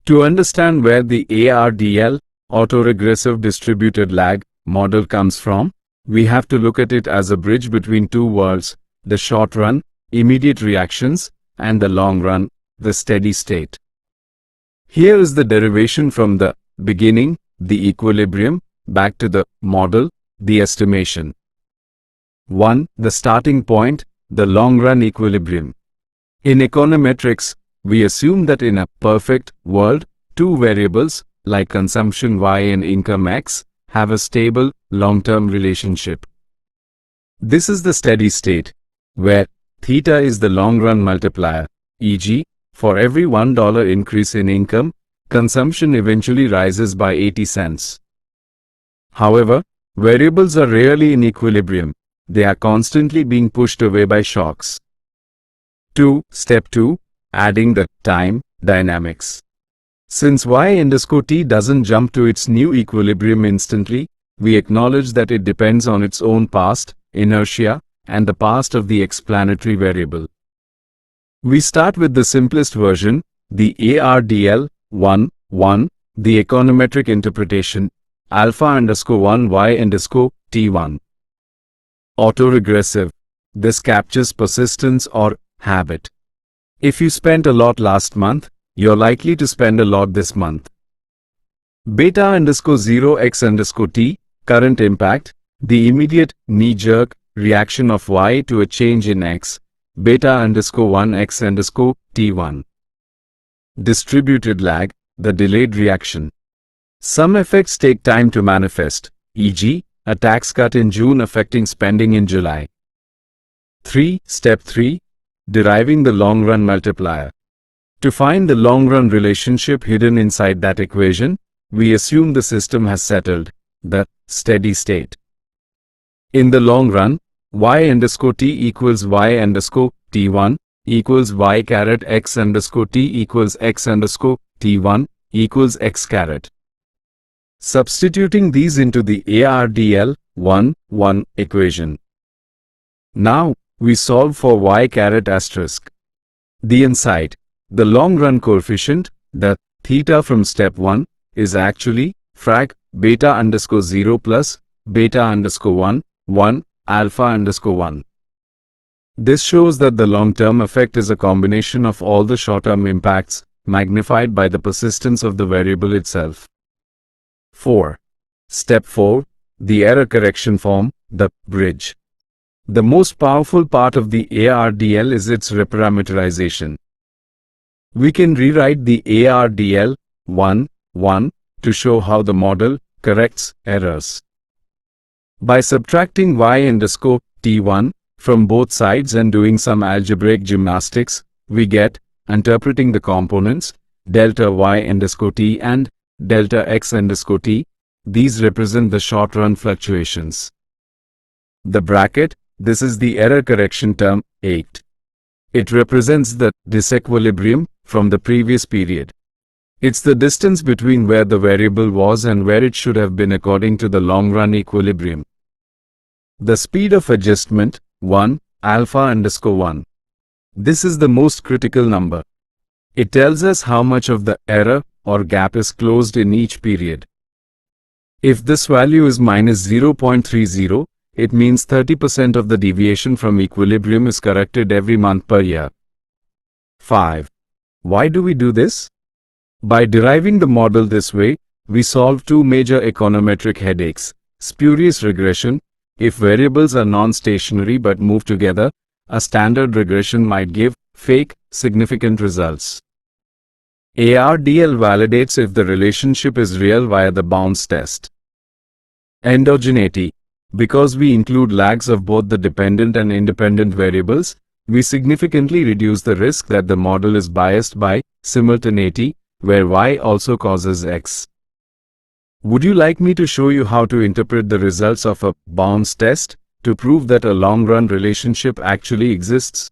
To understand where the ARDL, autoregressive distributed lag, model comes from, we have to look at it as a bridge between two worlds, the short run, immediate reactions, and the long run, the steady state. Here is the derivation from the beginning, the equilibrium, back to the model, the estimation. 1. The starting point, the long-run equilibrium. In econometrics, we assume that in a perfect world, two variables, like consumption Y and income X, have a stable, long-term relationship. This is the steady state, where theta is the long-run multiplier, e.g., for every $1 increase in income, consumption eventually rises by 80 cents. However, variables are rarely in equilibrium. They are constantly being pushed away by shocks. Step 2. Adding the time dynamics. Since y_t doesn't jump to its new equilibrium instantly, we acknowledge that it depends on its own past, inertia, and the past of the explanatory variable. We start with the simplest version, the ARDL 1, the econometric interpretation, alpha_1 y_t1. Autoregressive. This captures persistence or habit. If you spent a lot last month, you're likely to spend a lot this month. Beta_0 x_t, current impact, the immediate knee-jerk reaction of y to a change in x, beta_1 x_t1. Distributed lag, the delayed reaction. Some effects take time to manifest, e.g., a tax cut in June affecting spending in July. Step 3. Deriving the long-run multiplier. To find the long-run relationship hidden inside that equation, we assume the system has settled, the steady state. In the long run, y_t equals y_t1 equals y_x_t equals x_t1 equals x caret. Substituting these into the ARDL 1 equation. Now, we solve for y_*. The insight, the long-run coefficient, the theta from step 1, is actually frac beta_0 plus beta_1 alpha_1. This shows that the long-term effect is a combination of all the short-term impacts, magnified by the persistence of the variable itself. Step 4. The error correction form, the bridge. The most powerful part of the ARDL is its reparameterization. We can rewrite the ARDL 1 to show how the model corrects errors. By subtracting y_t1 from both sides and doing some algebraic gymnastics, we get, interpreting the components, delta y_t and delta x_t. These represent the short-run fluctuations. The bracket, this is the error correction term, 8. It represents the disequilibrium from the previous period. It's the distance between where the variable was and where it should have been according to the long-run equilibrium. The speed of adjustment, 1, alpha_1. This is the most critical number. It tells us how much of the error or gap is closed in each period. If this value is -0.30, it means 30% of the deviation from equilibrium is corrected every month per year. 5. Why do we do this? By deriving the model this way, we solve two major econometric headaches: spurious regression. If variables are non-stationary but move together, a standard regression might give fake, significant results. ARDL validates if the relationship is real via the bounds test. Endogeneity. Because we include lags of both the dependent and independent variables, we significantly reduce the risk that the model is biased by simultaneity, where y also causes x. Would you like me to show you how to interpret the results of a bounds test to prove that a long-run relationship actually exists?